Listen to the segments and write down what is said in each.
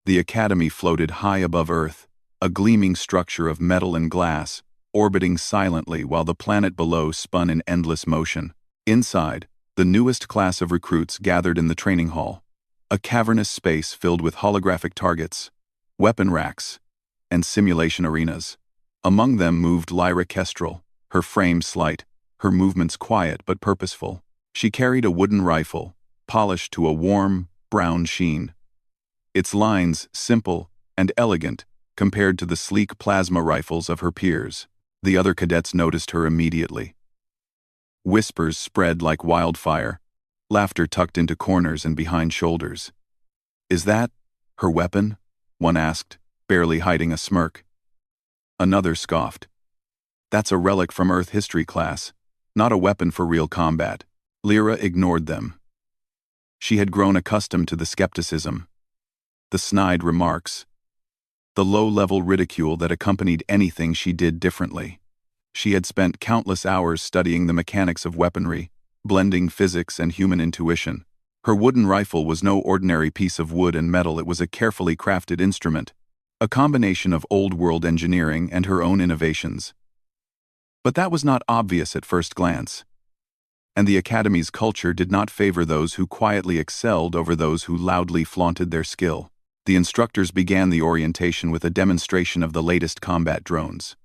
The academy floated high above Earth, a gleaming structure of metal and glass, orbiting silently while the planet below spun in endless motion. Inside, the newest class of recruits gathered in the training hall, a cavernous space filled with holographic targets, weapon racks, and simulation arenas. Among them moved Lyra Kestrel, her frame slight, her movements quiet but purposeful. She carried a wooden rifle, polished to a warm, brown sheen. Its lines simple and elegant compared to the sleek plasma rifles of her peers. The other cadets noticed her immediately. Whispers spread like wildfire, laughter tucked into corners and behind shoulders. "Is that her weapon?" one asked, barely hiding a smirk. Another scoffed. "That's a relic from Earth history class, not a weapon for real combat." Lyra ignored them. She had grown accustomed to the skepticism, the snide remarks, the low-level ridicule that accompanied anything she did differently. She had spent countless hours studying the mechanics of weaponry, blending physics and human intuition. Her wooden rifle was no ordinary piece of wood and metal. It was a carefully crafted instrument, a combination of old-world engineering and her own innovations. But that was not obvious at first glance. And the Academy's culture did not favor those who quietly excelled over those who loudly flaunted their skill. The instructors began the orientation with a demonstration of the latest combat drones.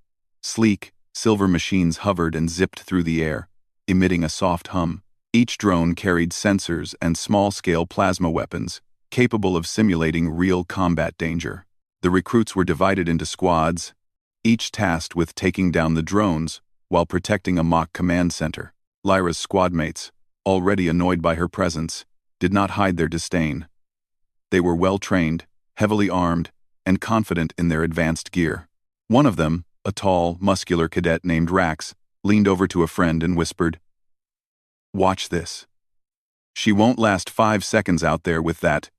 Sleek, silver machines hovered and zipped through the air, emitting a soft hum. Each drone carried sensors and small-scale plasma weapons, capable of simulating real combat danger. The recruits were divided into squads, each tasked with taking down the drones while protecting a mock command center. Lyra's squadmates, already annoyed by her presence, did not hide their disdain. They were well-trained, heavily armed, and confident in their advanced gear. One of them, a tall, muscular cadet named Rax, leaned over to a friend and whispered, "Watch this. She won't last 5 seconds out there with that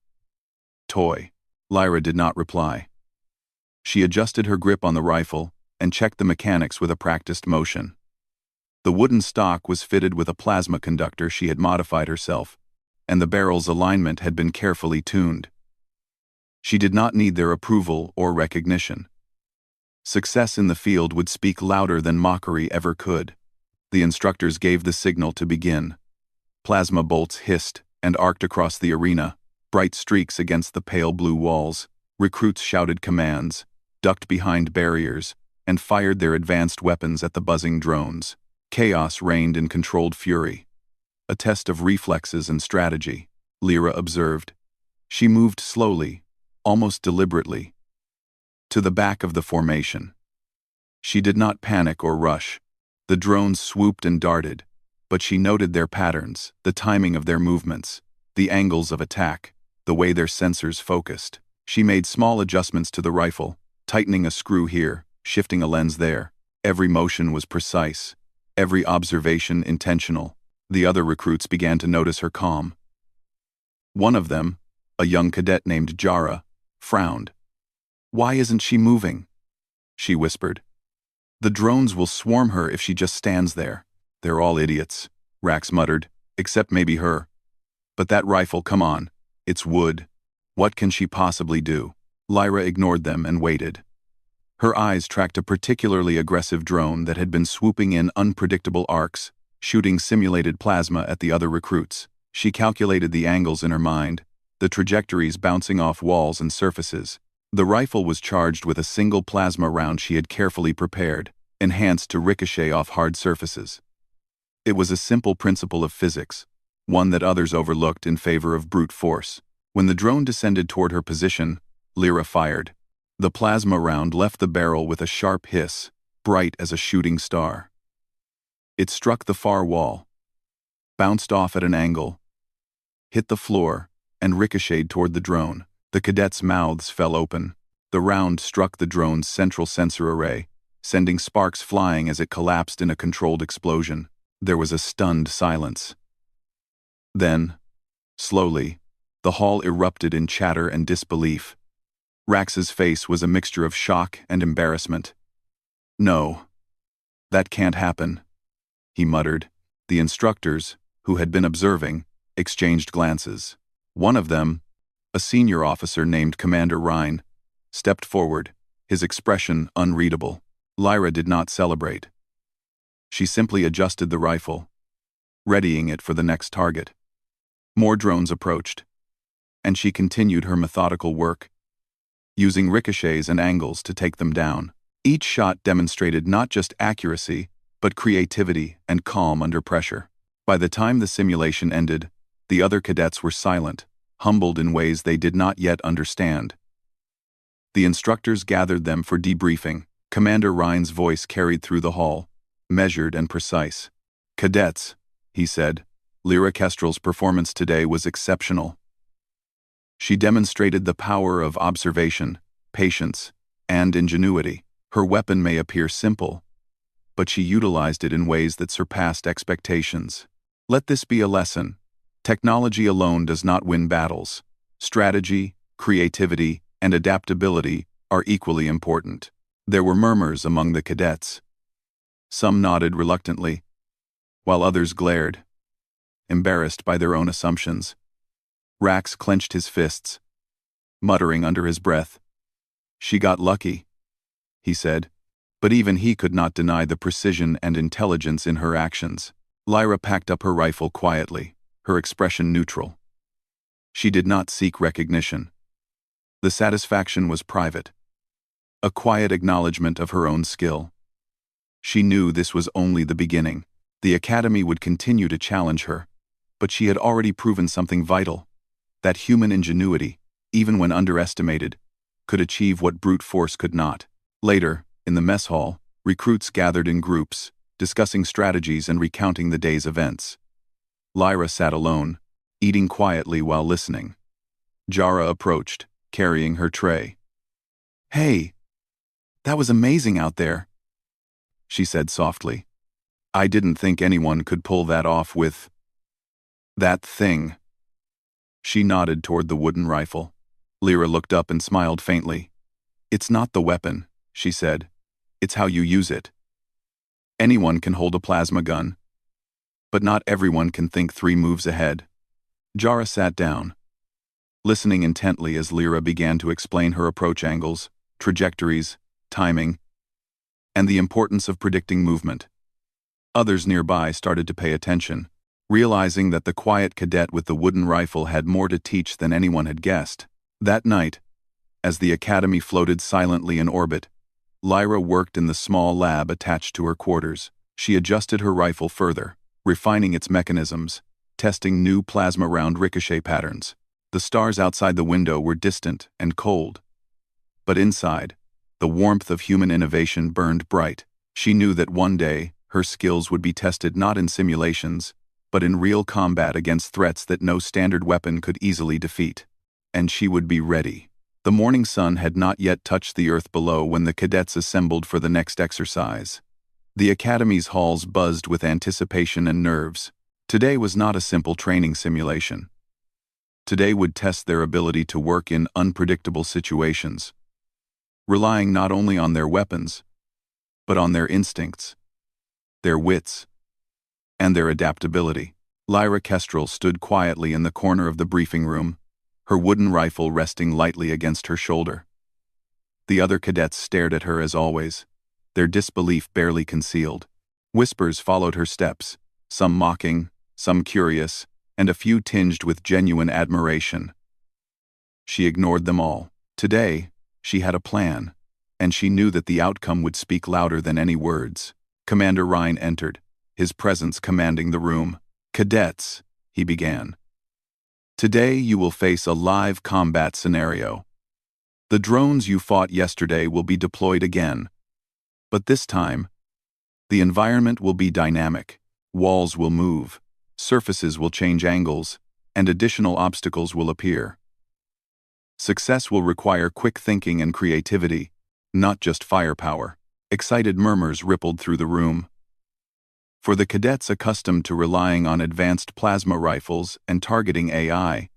toy." Lyra did not reply. She adjusted her grip on the rifle and checked the mechanics with a practiced motion. The wooden stock was fitted with a plasma conductor she had modified herself, and the barrel's alignment had been carefully tuned. She did not need their approval or recognition. Success in the field would speak louder than mockery ever could. The instructors gave the signal to begin. Plasma bolts hissed and arced across the arena, bright streaks against the pale blue walls. Recruits shouted commands, ducked behind barriers, and fired their advanced weapons at the buzzing drones. Chaos reigned in controlled fury. A test of reflexes and strategy, Lyra observed. She moved slowly, almost deliberately, to the back of the formation. She did not panic or rush. The drones swooped and darted, but she noted their patterns, the timing of their movements, the angles of attack, the way their sensors focused. She made small adjustments to the rifle, tightening a screw here, shifting a lens there. Every motion was precise, every observation intentional. The other recruits began to notice her calm. One of them, a young cadet named Jara, frowned. "Why isn't she moving?" she whispered. "The drones will swarm her if she just stands there." "They're all idiots," Rax muttered, "except maybe her. But that rifle, come on, it's wood. What can she possibly do?" Lyra ignored them and waited. Her eyes tracked a particularly aggressive drone that had been swooping in unpredictable arcs, shooting simulated plasma at the other recruits. She calculated the angles in her mind, the trajectories bouncing off walls and surfaces. The rifle was charged with a single plasma round she had carefully prepared, enhanced to ricochet off hard surfaces. It was a simple principle of physics, one that others overlooked in favor of brute force. When the drone descended toward her position, Lyra fired. The plasma round left the barrel with a sharp hiss, bright as a shooting star. It struck the far wall, bounced off at an angle, hit the floor, and ricocheted toward the drone. The cadets' mouths fell open. The round struck the drone's central sensor array, sending sparks flying as it collapsed in a controlled explosion. There was a stunned silence. Then, slowly, the hall erupted in chatter and disbelief. Rax's face was a mixture of shock and embarrassment. "No, that can't happen," he muttered. The instructors, who had been observing, exchanged glances. One of them, A senior officer named Commander Rhine stepped forward, his expression unreadable. Lyra did not celebrate. She simply adjusted the rifle, readying it for the next target. More drones approached, and she continued her methodical work, using ricochets and angles to take them down. Each shot demonstrated not just accuracy, but creativity and calm under pressure. By the time the simulation ended, the other cadets were silent, humbled in ways they did not yet understand. The instructors gathered them for debriefing. Commander Rhine's voice carried through the hall, measured and precise. "Cadets," he said, "Lyra Kestrel's performance today was exceptional. She demonstrated the power of observation, patience, and ingenuity. Her weapon may appear simple, but she utilized it in ways that surpassed expectations. Let this be a lesson. Technology alone does not win battles. Strategy, creativity, and adaptability are equally important." There were murmurs among the cadets. Some nodded reluctantly, while others glared, embarrassed by their own assumptions. Rax clenched his fists, muttering under his breath. "She got lucky," he said, but even he could not deny the precision and intelligence in her actions. Lyra packed up her rifle quietly, her expression neutral. She did not seek recognition. The satisfaction was private, a quiet acknowledgement of her own skill. She knew this was only the beginning. The Academy would continue to challenge her, but she had already proven something vital, that human ingenuity, even when underestimated, could achieve what brute force could not. Later, in the mess hall, recruits gathered in groups, discussing strategies and recounting the day's events. Lyra sat alone, eating quietly while listening. Jara approached, carrying her tray. "Hey, that was amazing out there," she said softly. "I didn't think anyone could pull that off with that thing." She nodded toward the wooden rifle. Lyra looked up and smiled faintly. "It's not the weapon," she said. "It's how you use it. Anyone can hold a plasma gun, but not everyone can think 3 moves ahead." Jara sat down, listening intently as Lyra began to explain her approach angles, trajectories, timing, and the importance of predicting movement. Others nearby started to pay attention, realizing that the quiet cadet with the wooden rifle had more to teach than anyone had guessed. That night, as the Academy floated silently in orbit, Lyra worked in the small lab attached to her quarters. She adjusted her rifle further, refining its mechanisms, testing new plasma round ricochet patterns. The stars outside the window were distant and cold, but inside, the warmth of human innovation burned bright. She knew that one day, her skills would be tested not in simulations, but in real combat against threats that no standard weapon could easily defeat. And she would be ready. The morning sun had not yet touched the earth below when the cadets assembled for the next exercise. The Academy's halls buzzed with anticipation and nerves. Today was not a simple training simulation. Today would test their ability to work in unpredictable situations, relying not only on their weapons, but on their instincts, their wits, and their adaptability. Lyra Kestrel stood quietly in the corner of the briefing room, her wooden rifle resting lightly against her shoulder. The other cadets stared at her as always, their disbelief barely concealed. Whispers followed her steps, some mocking, some curious, and a few tinged with genuine admiration. She ignored them all. Today, she had a plan, and she knew that the outcome would speak louder than any words. Commander Rhine entered, his presence commanding the room. "Cadets," he began. "Today you will face a live combat scenario. The drones you fought yesterday will be deployed again. But this time, the environment will be dynamic. Walls will move, surfaces will change angles, and additional obstacles will appear. Success will require quick thinking and creativity, not just firepower." Excited murmurs rippled through the room. For the cadets accustomed to relying on advanced plasma rifles and targeting AI,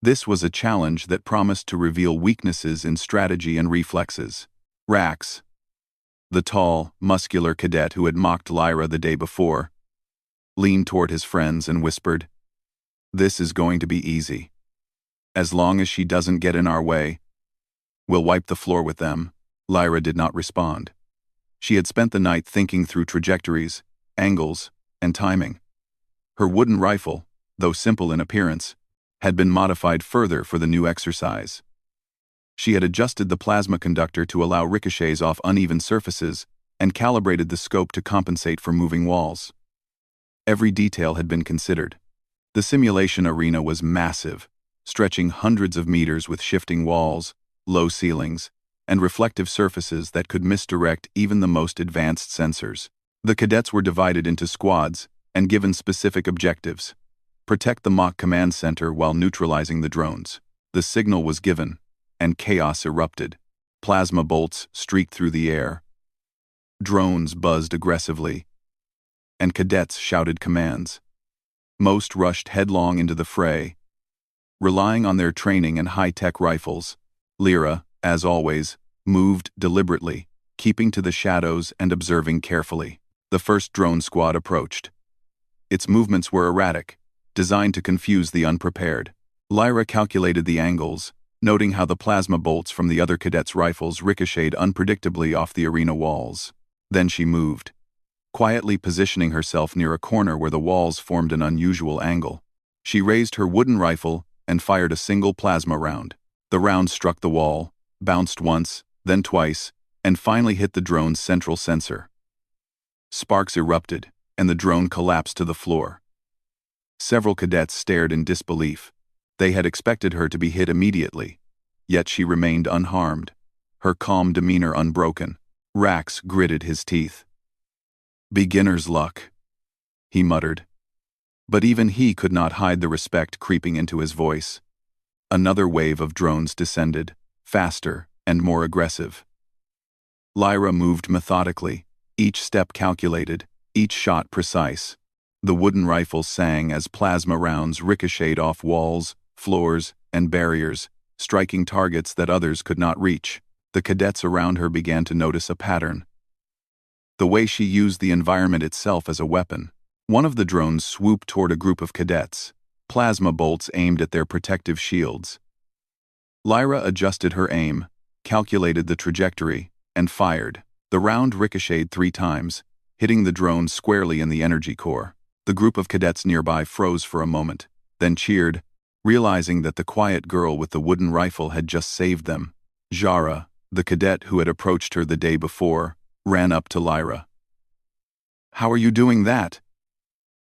this was a challenge that promised to reveal weaknesses in strategy and reflexes. Rax, the tall, muscular cadet who had mocked Lyra the day before, leaned toward his friends and whispered, "This is going to be easy." As long as she doesn't get in our way, we'll wipe the floor with them. Lyra did not respond. She had spent the night thinking through trajectories, angles, and timing. Her wooden rifle, though simple in appearance, had been modified further for the new exercise. She had adjusted the plasma conductor to allow ricochets off uneven surfaces and calibrated the scope to compensate for moving walls. Every detail had been considered. The simulation arena was massive, stretching hundreds of meters with shifting walls, low ceilings, and reflective surfaces that could misdirect even the most advanced sensors. The cadets were divided into squads and given specific objectives. Protect the mock command center while neutralizing the drones. The signal was given, and chaos erupted. Plasma bolts streaked through the air. Drones buzzed aggressively, and cadets shouted commands. Most rushed headlong into the fray. Relying on their training and high-tech rifles, Lyra, as always, moved deliberately, keeping to the shadows and observing carefully. The first drone squad approached. Its movements were erratic, designed to confuse the unprepared. Lyra calculated the angles, noting how the plasma bolts from the other cadets' rifles ricocheted unpredictably off the arena walls. Then she moved, quietly positioning herself near a corner where the walls formed an unusual angle. She raised her wooden rifle and fired a single plasma round. The round struck the wall, bounced once, then twice, and finally hit the drone's central sensor. Sparks erupted, and the drone collapsed to the floor. Several cadets stared in disbelief. They had expected her to be hit immediately, yet she remained unharmed, her calm demeanor unbroken. Rax gritted his teeth. "Beginner's luck," he muttered. But even he could not hide the respect creeping into his voice. Another wave of drones descended, faster and more aggressive. Lyra moved methodically, each step calculated, each shot precise. The wooden rifle sang as plasma rounds ricocheted off walls, floors, and barriers, striking targets that others could not reach. The cadets around her began to notice a pattern. The way she used the environment itself as a weapon. One of the drones swooped toward a group of cadets, plasma bolts aimed at their protective shields. Lyra adjusted her aim, calculated the trajectory, and fired. The round ricocheted 3 times, hitting the drone squarely in the energy core. The group of cadets nearby froze for a moment, then cheered, realizing that the quiet girl with the wooden rifle had just saved them. Jara, the cadet who had approached her the day before, ran up to Lyra. "How are you doing that?"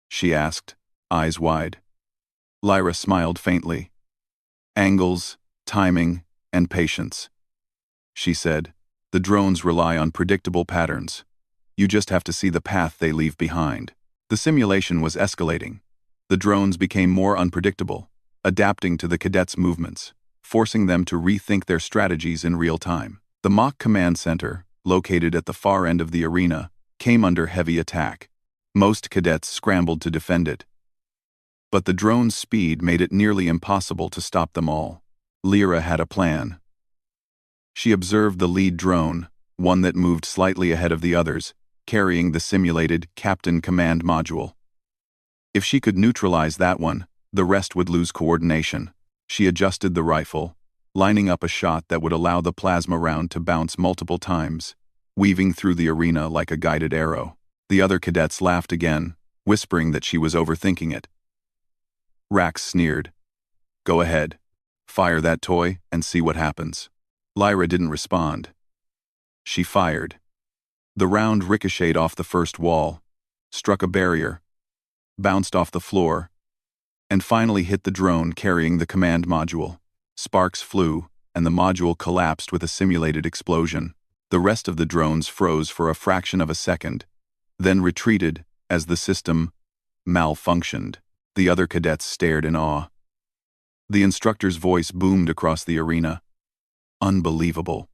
she asked, eyes wide. Lyra smiled faintly. "Angles, timing, and patience," she said. "The drones rely on predictable patterns. You just have to see the path they leave behind." The simulation was escalating. The drones became more unpredictable, adapting to the cadets' movements, forcing them to rethink their strategies in real time. The mock command center, located at the far end of the arena, came under heavy attack. Most cadets scrambled to defend it. But the drone's speed made it nearly impossible to stop them all. Lyra had a plan. She observed the lead drone, one that moved slightly ahead of the others, carrying the simulated Captain Command module. If she could neutralize that one, the rest would lose coordination. She adjusted the rifle, lining up a shot that would allow the plasma round to bounce multiple times, weaving through the arena like a guided arrow. The other cadets laughed again, whispering that she was overthinking it. Rax sneered. "Go ahead. Fire that toy and see what happens." Lyra didn't respond. She fired. The round ricocheted off the first wall, struck a barrier, bounced off the floor, and finally hit the drone carrying the command module. Sparks flew, and the module collapsed with a simulated explosion. The rest of the drones froze for a fraction of a second, then retreated as the system malfunctioned. The other cadets stared in awe. The instructor's voice boomed across the arena. "Unbelievable.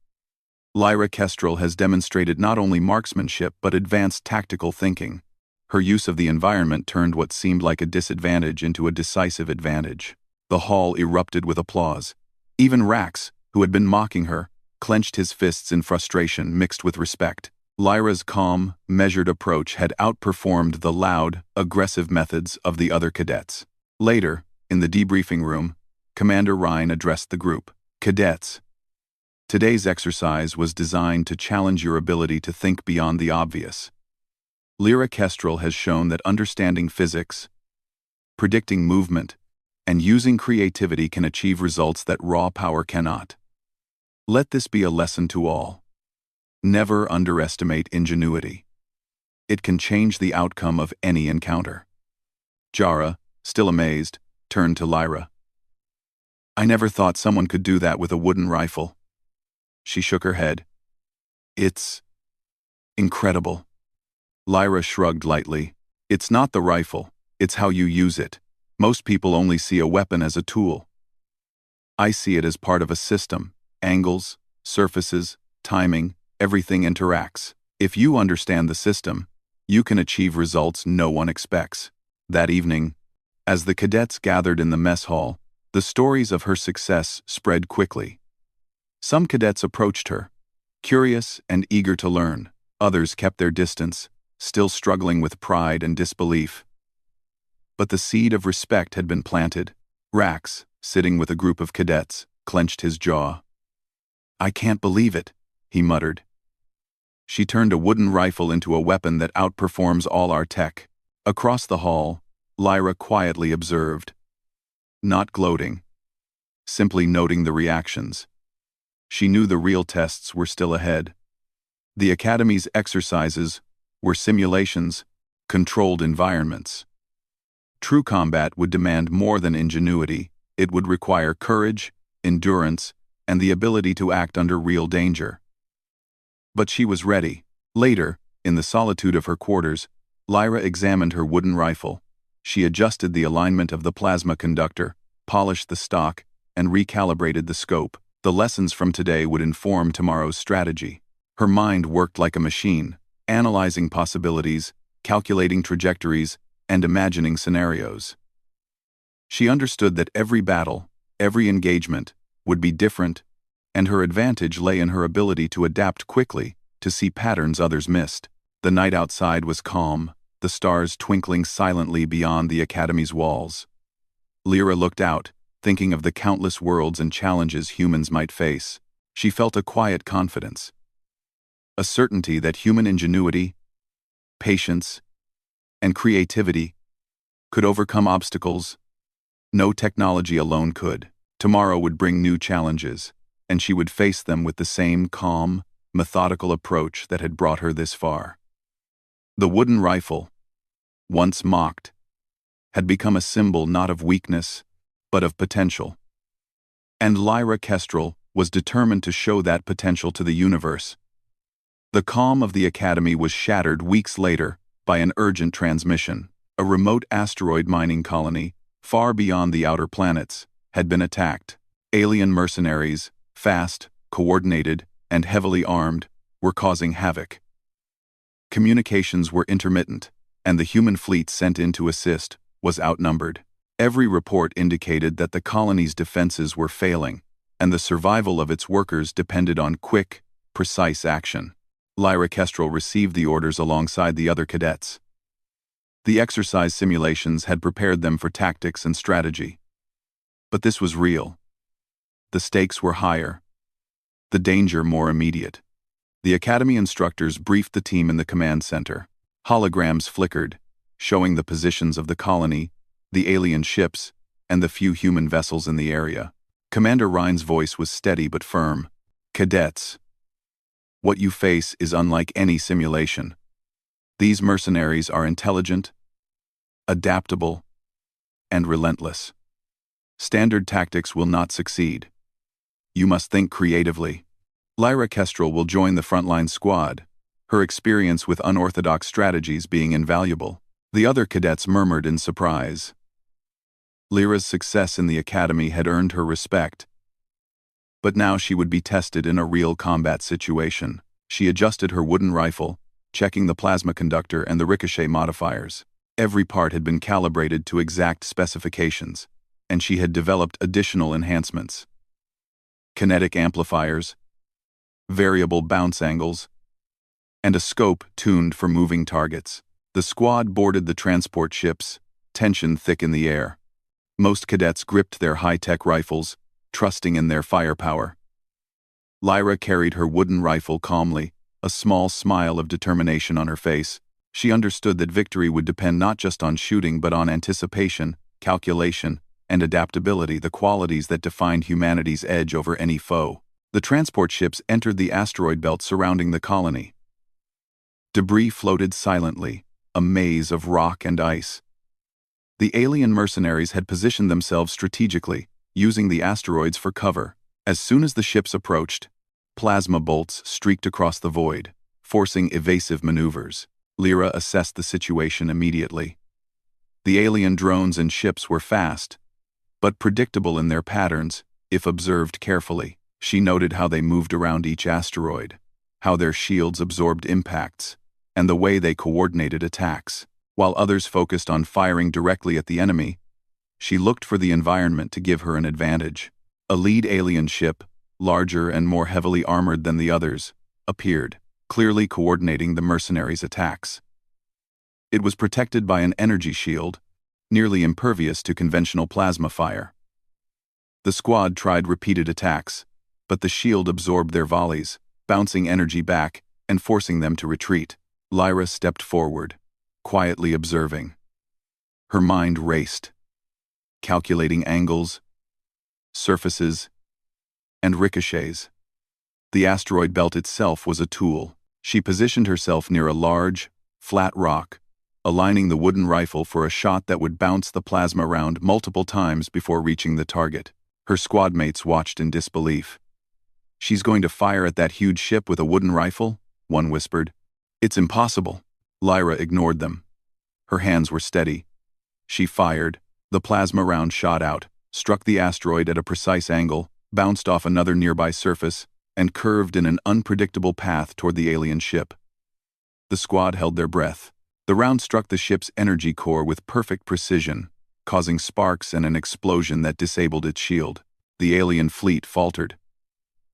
Lyra Kestrel has demonstrated not only marksmanship but advanced tactical thinking. Her use of the environment turned what seemed like a disadvantage into a decisive advantage." The hall erupted with applause. Even Rax, who had been mocking her, clenched his fists in frustration mixed with respect. Lyra's calm, measured approach had outperformed the loud, aggressive methods of the other cadets. Later, in the debriefing room, Commander Ryan addressed the group. Cadets, today's exercise was designed to challenge your ability to think beyond the obvious. Lyra Kestrel has shown that understanding physics, predicting movement, and using creativity can achieve results that raw power cannot. Let this be a lesson to all. Never underestimate ingenuity. It can change the outcome of any encounter. Jara, still amazed, turned to Lyra. I never thought someone could do that with a wooden rifle. She shook her head. It's incredible. Lyra shrugged lightly. It's not the rifle, it's how you use it. Most people only see a weapon as a tool. I see it as part of a system. Angles, surfaces, timing, everything interacts. If you understand the system, you can achieve results no one expects. That evening, as the cadets gathered in the mess hall, the stories of her success spread quickly. Some cadets approached her, curious and eager to learn. Others kept their distance, still struggling with pride and disbelief. But the seed of respect had been planted. Rax, sitting with a group of cadets, clenched his jaw. I can't believe it, he muttered. She turned a wooden rifle into a weapon that outperforms all our tech. Across the hall, Lyra quietly observed. Not gloating. Simply noting the reactions. She knew the real tests were still ahead. The Academy's exercises were simulations, controlled environments. True combat would demand more than ingenuity. It would require courage, endurance, and the ability to act under real danger. But she was ready. Later, in the solitude of her quarters, Lyra examined her wooden rifle. She adjusted the alignment of the plasma conductor, polished the stock, and recalibrated the scope. The lessons from today would inform tomorrow's strategy. Her mind worked like a machine, analyzing possibilities, calculating trajectories, and imagining scenarios. She understood that every battle, every engagement, would be different, and her advantage lay in her ability to adapt quickly, to see patterns others missed. The night outside was calm, the stars twinkling silently beyond the Academy's walls. Lyra looked out, thinking of the countless worlds and challenges humans might face. She felt a quiet confidence. A certainty that human ingenuity, patience, and creativity could overcome obstacles no technology alone could. Tomorrow would bring new challenges, and she would face them with the same calm, methodical approach that had brought her this far. The wooden rifle, once mocked, had become a symbol not of weakness, but of potential. And Lyra Kestrel was determined to show that potential to the universe. The calm of the Academy was shattered weeks later by an urgent transmission. A remote asteroid mining colony, far beyond the outer planets, had been attacked. Alien mercenaries, fast, coordinated, and heavily armed, were causing havoc. Communications were intermittent, and the human fleet sent in to assist was outnumbered. Every report indicated that the colony's defenses were failing, and the survival of its workers depended on quick, precise action. Lyra Kestrel received the orders alongside the other cadets. The exercise simulations had prepared them for tactics and strategy. But this was real. The stakes were higher, the danger more immediate. The Academy instructors briefed the team in the command center. Holograms flickered, showing the positions of the colony, the alien ships, and the few human vessels in the area. Commander Ryan's voice was steady but firm. Cadets, what you face is unlike any simulation. These mercenaries are intelligent, adaptable, and relentless. Standard tactics will not succeed. You must think creatively. Lyra Kestrel will join the frontline squad, her experience with unorthodox strategies being invaluable. The other cadets murmured in surprise. Lyra's success in the Academy had earned her respect, but now she would be tested in a real combat situation. She adjusted her wooden rifle, checking the plasma conductor and the ricochet modifiers. Every part had been calibrated to exact specifications, and she had developed additional enhancements. Kinetic amplifiers, variable bounce angles, and a scope tuned for moving targets. The squad boarded the transport ships, tension thick in the air. Most cadets gripped their high-tech rifles, trusting in their firepower. Lyra carried her wooden rifle calmly, a small smile of determination on her face. She understood that victory would depend not just on shooting but on anticipation, calculation, and adaptability, the qualities that defined humanity's edge over any foe. The transport ships entered the asteroid belt surrounding the colony. Debris floated silently, a maze of rock and ice. The alien mercenaries had positioned themselves strategically, using the asteroids for cover. As soon as the ships approached, plasma bolts streaked across the void, forcing evasive maneuvers. Lyra assessed the situation immediately. The alien drones and ships were fast, but predictable in their patterns, if observed carefully. She noted how they moved around each asteroid, how their shields absorbed impacts, and the way they coordinated attacks. While others focused on firing directly at the enemy, she looked for the environment to give her an advantage. A lead alien ship, larger and more heavily armored than the others, appeared, clearly coordinating the mercenaries' attacks. It was protected by an energy shield, nearly impervious to conventional plasma fire. The squad tried repeated attacks, but the shield absorbed their volleys, bouncing energy back and forcing them to retreat. Lyra stepped forward, quietly observing. Her mind raced, calculating angles, surfaces, and ricochets. The asteroid belt itself was a tool. She positioned herself near a large, flat rock, aligning the wooden rifle for a shot that would bounce the plasma round multiple times before reaching the target. Her squadmates watched in disbelief. "She's going to fire at that huge ship with a wooden rifle?" one whispered. "It's impossible." Lyra ignored them. Her hands were steady. She fired. The plasma round shot out, struck the asteroid at a precise angle, bounced off another nearby surface, and curved in an unpredictable path toward the alien ship. The squad held their breath. The round struck the ship's energy core with perfect precision, causing sparks and an explosion that disabled its shield. The alien fleet faltered.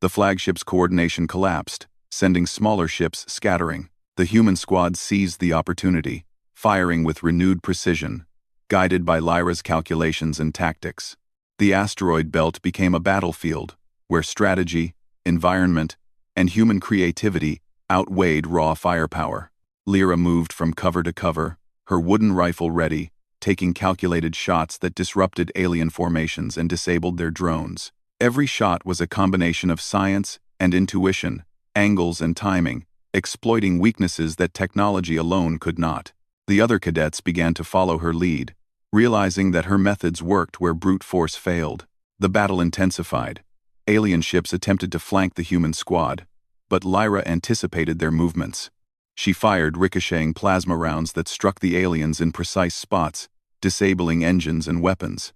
The flagship's coordination collapsed, sending smaller ships scattering. The human squad seized the opportunity, firing with renewed precision, guided by Lyra's calculations and tactics. The asteroid belt became a battlefield, where strategy, environment, and human creativity outweighed raw firepower. Lyra moved from cover to cover, her wooden rifle ready, taking calculated shots that disrupted alien formations and disabled their drones. Every shot was a combination of science and intuition, angles and timing, exploiting weaknesses that technology alone could not. The other cadets began to follow her lead, realizing that her methods worked where brute force failed. The battle intensified. Alien ships attempted to flank the human squad, but Lyra anticipated their movements. She fired ricocheting plasma rounds that struck the aliens in precise spots, disabling engines and weapons.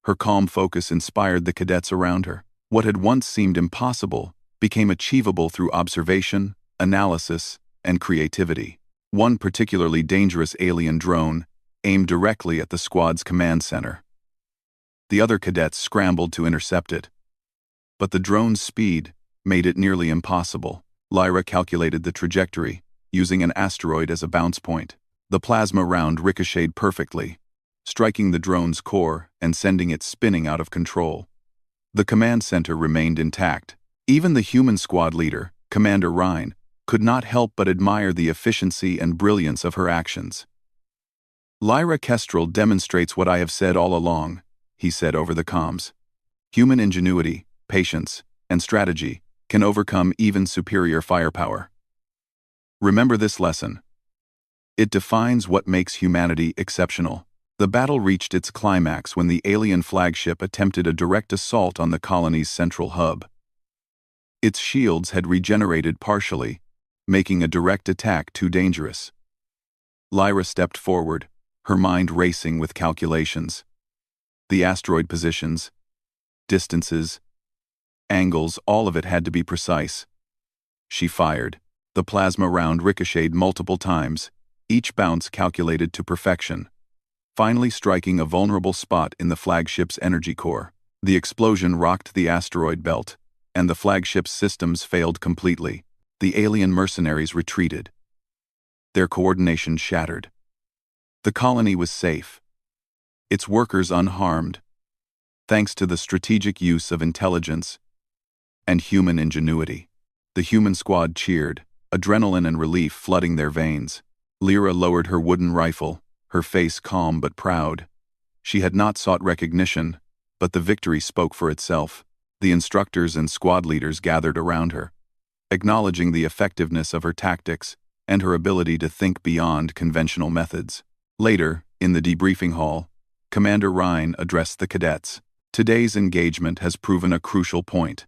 Her calm focus inspired the cadets around her. What had once seemed impossible became achievable through observation, analysis, and creativity. One particularly dangerous alien drone aimed directly at the squad's command center. The other cadets scrambled to intercept it, but the drone's speed made it nearly impossible. Lyra calculated the trajectory, using an asteroid as a bounce point. The plasma round ricocheted perfectly, striking the drone's core and sending it spinning out of control. The command center remained intact. Even the human squad leader, Commander Rhine, could not help but admire the efficiency and brilliance of her actions. "Lyra Kestrel demonstrates what I have said all along," he said over the comms. "Human ingenuity, patience, and strategy can overcome even superior firepower. Remember this lesson. It defines what makes humanity exceptional." The battle reached its climax when the alien flagship attempted a direct assault on the colony's central hub. Its shields had regenerated partially, making a direct attack too dangerous. Lyra stepped forward, her mind racing with calculations. The asteroid positions, distances, angles, all of it had to be precise. She fired. The plasma round ricocheted multiple times, each bounce calculated to perfection, finally striking a vulnerable spot in the flagship's energy core. The explosion rocked the asteroid belt, and the flagship's systems failed completely. The alien mercenaries retreated. Their coordination shattered. The colony was safe, its workers unharmed, thanks to the strategic use of intelligence and human ingenuity. The human squad cheered, adrenaline and relief flooding their veins. Lyra lowered her wooden rifle, her face calm but proud. She had not sought recognition, but the victory spoke for itself. The instructors and squad leaders gathered around her, acknowledging the effectiveness of her tactics and her ability to think beyond conventional methods. Later, in the debriefing hall, Commander Rhine addressed the cadets. Today's engagement has proven a crucial point.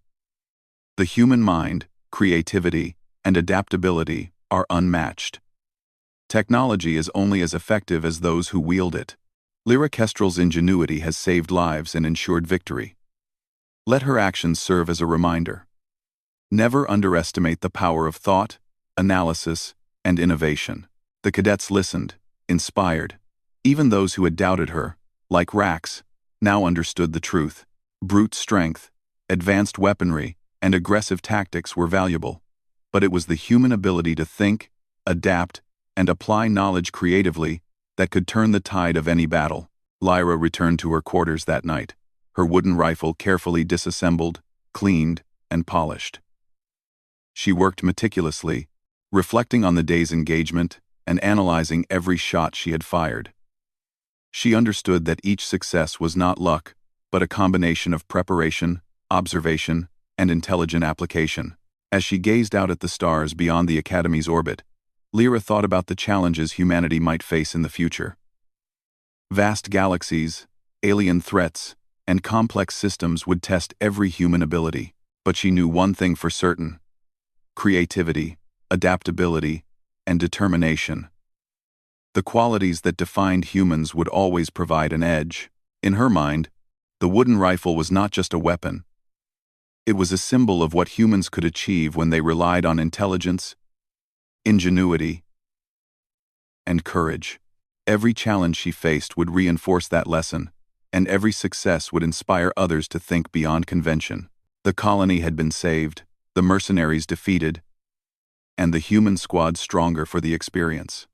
The human mind, creativity, and adaptability are unmatched. Technology is only as effective as those who wield it. Lyra Kestrel's ingenuity has saved lives and ensured victory. Let her actions serve as a reminder. Never underestimate the power of thought, analysis, and innovation. The cadets listened, inspired. Even those who had doubted her, like Rax, now understood the truth. Brute strength, advanced weaponry, and aggressive tactics were valuable, but it was the human ability to think, adapt, and apply knowledge creatively that could turn the tide of any battle. Lyra returned to her quarters that night, her wooden rifle carefully disassembled, cleaned, and polished. She worked meticulously, reflecting on the day's engagement and analyzing every shot she had fired. She understood that each success was not luck, but a combination of preparation, observation, and intelligent application. As she gazed out at the stars beyond the Academy's orbit, Lyra thought about the challenges humanity might face in the future. Vast galaxies, alien threats, and complex systems would test every human ability, but she knew one thing for certain: creativity, adaptability, and determination. The qualities that defined humans would always provide an edge. In her mind, the wooden rifle was not just a weapon. It was a symbol of what humans could achieve when they relied on intelligence, ingenuity, and courage. Every challenge she faced would reinforce that lesson, and every success would inspire others to think beyond convention. The colony had been saved, the mercenaries defeated, and the human squad stronger for the experience.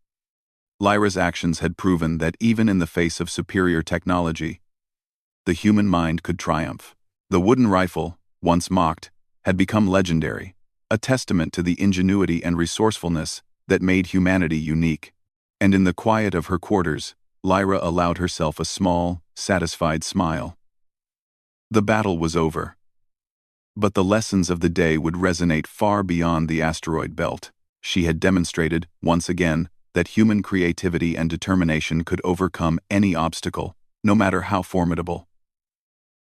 Lyra's actions had proven that even in the face of superior technology, the human mind could triumph. The wooden rifle, once mocked, had become legendary, a testament to the ingenuity and resourcefulness that made humanity unique. And in the quiet of her quarters, Lyra allowed herself a small, satisfied smile. The battle was over. But the lessons of the day would resonate far beyond the asteroid belt. She had demonstrated, once again, that human creativity and determination could overcome any obstacle, no matter how formidable.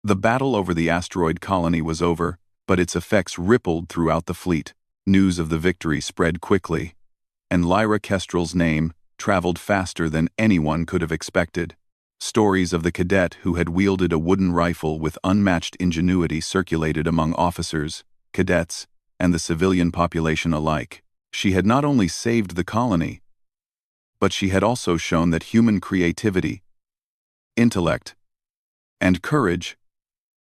The battle over the asteroid colony was over, but its effects rippled throughout the fleet. News of the victory spread quickly, and Lyra Kestrel's name traveled faster than anyone could have expected. Stories of the cadet who had wielded a wooden rifle with unmatched ingenuity circulated among officers, cadets, and the civilian population alike. She had not only saved the colony, but she had also shown that human creativity, intellect, and courage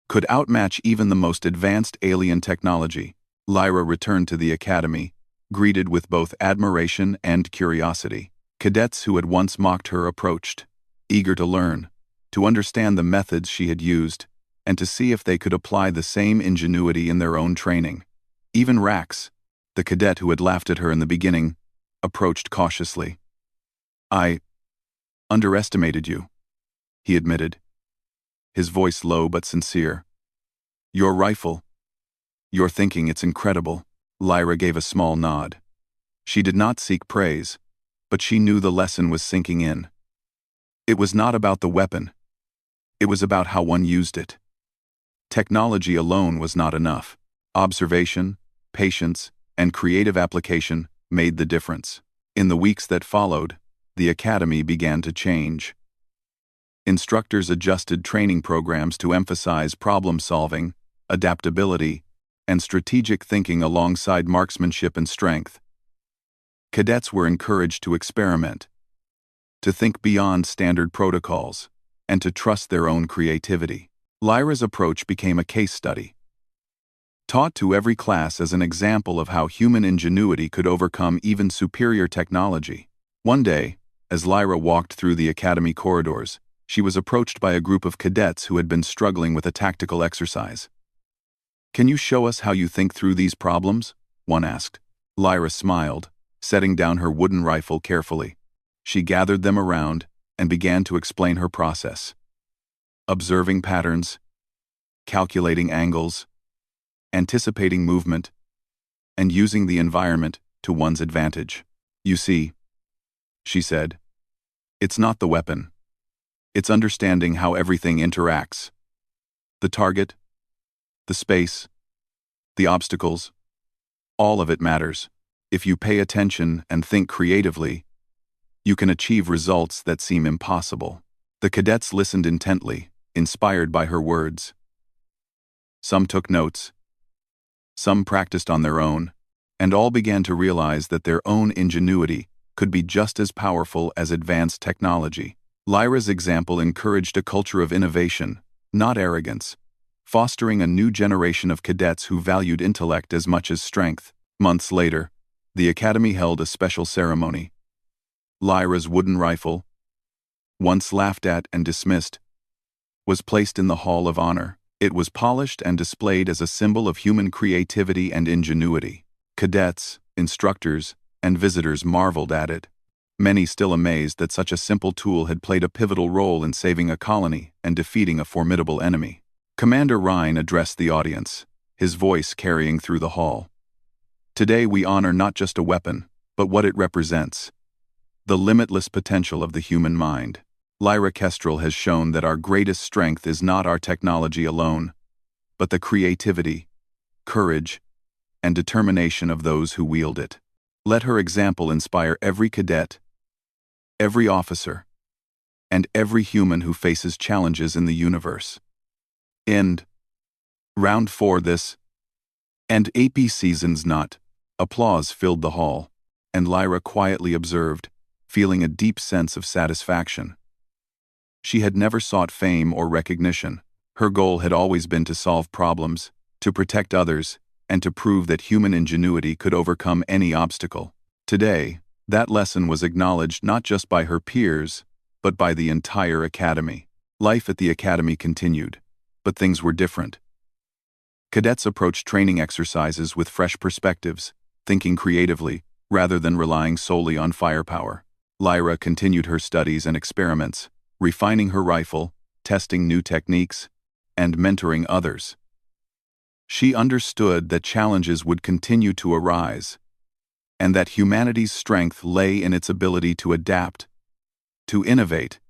could outmatch even the most advanced alien technology. Lyra returned to the Academy, greeted with both admiration and curiosity. Cadets who had once mocked her approached, eager to learn, to understand the methods she had used, and to see if they could apply the same ingenuity in their own training. Even Rax, the cadet who had laughed at her in the beginning, approached cautiously. "I underestimated you," he admitted, his voice low but sincere. "Your rifle, your thinking, it's incredible." Lyra gave a small nod. She did not seek praise, but she knew the lesson was sinking in. It was not about the weapon. It was about how one used it. Technology alone was not enough. Observation, patience, and creative application made the difference. In the weeks that followed, the Academy began to change. Instructors adjusted training programs to emphasize problem-solving, adaptability, and strategic thinking alongside marksmanship and strength. Cadets were encouraged to experiment, to think beyond standard protocols, and to trust their own creativity. Lyra's approach became a case study, taught to every class as an example of how human ingenuity could overcome even superior technology. One day, as Lyra walked through the Academy corridors, she was approached by a group of cadets who had been struggling with a tactical exercise. "Can you show us how you think through these problems?" one asked. Lyra smiled, setting down her wooden rifle carefully. She gathered them around and began to explain her process. Observing patterns, calculating angles, anticipating movement, and using the environment to one's advantage. "You see," she said, "it's not the weapon. It's understanding how everything interacts. The target, the space, the obstacles, all of it matters. If you pay attention and think creatively, you can achieve results that seem impossible." The cadets listened intently, inspired by her words. Some took notes, some practiced on their own, and all began to realize that their own ingenuity could be just as powerful as advanced technology. Lyra's example encouraged a culture of innovation, not arrogance, fostering a new generation of cadets who valued intellect as much as strength. Months later, the Academy held a special ceremony. Lyra's wooden rifle, once laughed at and dismissed, was placed in the Hall of Honor. It was polished and displayed as a symbol of human creativity and ingenuity. Cadets, instructors, and visitors marveled at it, many still amazed that such a simple tool had played a pivotal role in saving a colony and defeating a formidable enemy. Commander Rhine addressed the audience, his voice carrying through the hall. "Today we honor not just a weapon, but what it represents. The limitless potential of the human mind. Lyra Kestrel has shown that our greatest strength is not our technology alone, but the creativity, courage, and determination of those who wield it. Let her example inspire every cadet, every officer, and every human who faces challenges in the universe." End. Round 4 this. And AP season's not. Applause filled the hall, and Lyra quietly observed, feeling a deep sense of satisfaction. She had never sought fame or recognition. Her goal had always been to solve problems, to protect others, and to prove that human ingenuity could overcome any obstacle. Today, that lesson was acknowledged not just by her peers, but by the entire Academy. Life at the Academy continued, but things were different. Cadets approached training exercises with fresh perspectives, thinking creatively, rather than relying solely on firepower. Lyra continued her studies and experiments, refining her rifle, testing new techniques, and mentoring others. She understood that challenges would continue to arise, and that humanity's strength lay in its ability to adapt, to innovate,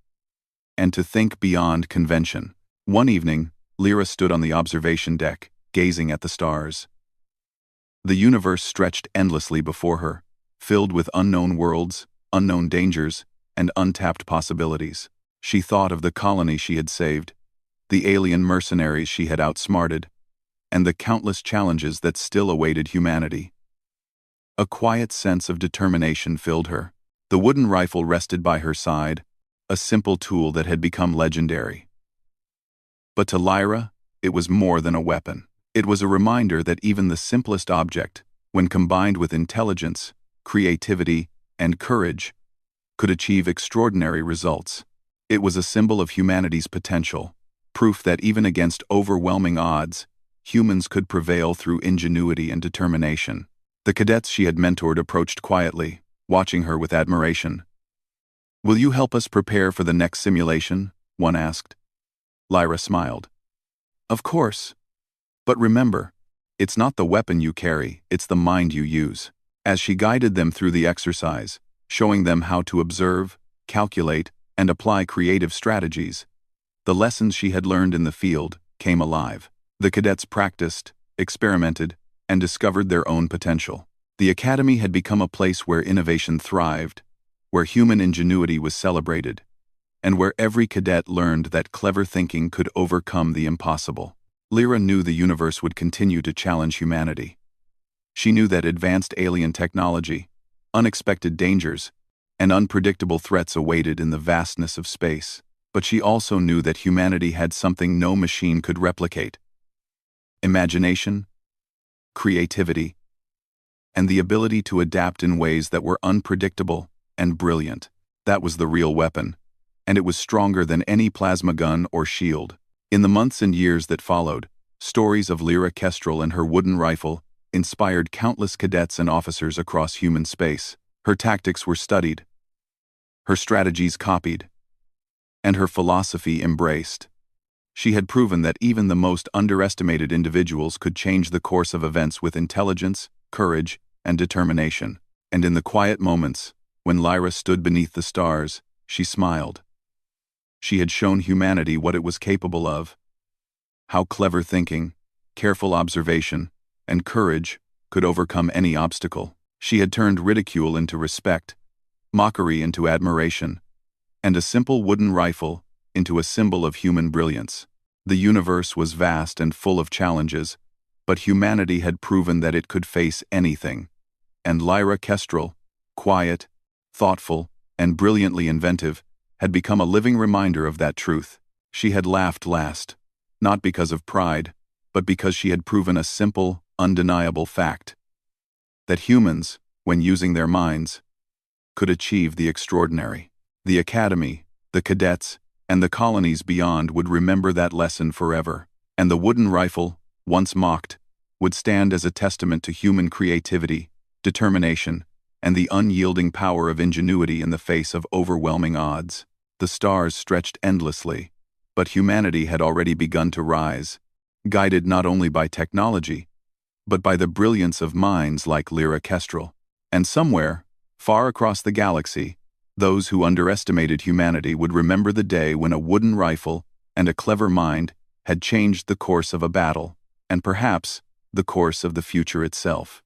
and to think beyond convention. One evening, Lyra stood on the observation deck, gazing at the stars. The universe stretched endlessly before her, filled with unknown worlds, unknown dangers, and untapped possibilities. She thought of the colony she had saved, the alien mercenaries she had outsmarted, and the countless challenges that still awaited humanity. A quiet sense of determination filled her. The wooden rifle rested by her side, a simple tool that had become legendary. But to Lyra, it was more than a weapon. It was a reminder that even the simplest object, when combined with intelligence, creativity, and courage, could achieve extraordinary results. It was a symbol of humanity's potential, proof that even against overwhelming odds, humans could prevail through ingenuity and determination. The cadets she had mentored approached quietly, watching her with admiration. "Will you help us prepare for the next simulation?" one asked. Lyra smiled. "Of course. But remember, it's not the weapon you carry, it's the mind you use." As she guided them through the exercise, showing them how to observe, calculate, and apply creative strategies, the lessons she had learned in the field came alive. The cadets practiced, experimented, and discovered their own potential. The Academy had become a place where innovation thrived, where human ingenuity was celebrated, and where every cadet learned that clever thinking could overcome the impossible. Lyra knew the universe would continue to challenge humanity. She knew that advanced alien technology, unexpected dangers, and unpredictable threats awaited in the vastness of space. But she also knew that humanity had something no machine could replicate: imagination, creativity, and the ability to adapt in ways that were unpredictable and brilliant. That was the real weapon, and it was stronger than any plasma gun or shield. In the months and years that followed, stories of Lyra Kestrel and her wooden rifle inspired countless cadets and officers across human space. Her tactics were studied, her strategies copied, and her philosophy embraced. She had proven that even the most underestimated individuals could change the course of events with intelligence, courage, and determination. And in the quiet moments, when Lyra stood beneath the stars, she smiled. She had shown humanity what it was capable of. How clever thinking, careful observation, and courage could overcome any obstacle. She had turned ridicule into respect, mockery into admiration, and a simple wooden rifle into a symbol of human brilliance. The universe was vast and full of challenges, but humanity had proven that it could face anything. And Lyra Kestrel, quiet, thoughtful, and brilliantly inventive, had become a living reminder of that truth. She had laughed last, not because of pride, but because she had proven a simple, undeniable fact: that humans, when using their minds, could achieve the extraordinary. The academy, the cadets, and the colonies beyond would remember that lesson forever, and the wooden rifle, once mocked, would stand as a testament to human creativity, determination, and the unyielding power of ingenuity in the face of overwhelming odds. The stars stretched endlessly, but humanity had already begun to rise, guided not only by technology, but by the brilliance of minds like Lyra Kestrel. And somewhere, far across the galaxy, those who underestimated humanity would remember the day when a wooden rifle and a clever mind had changed the course of a battle, and perhaps the course of the future itself.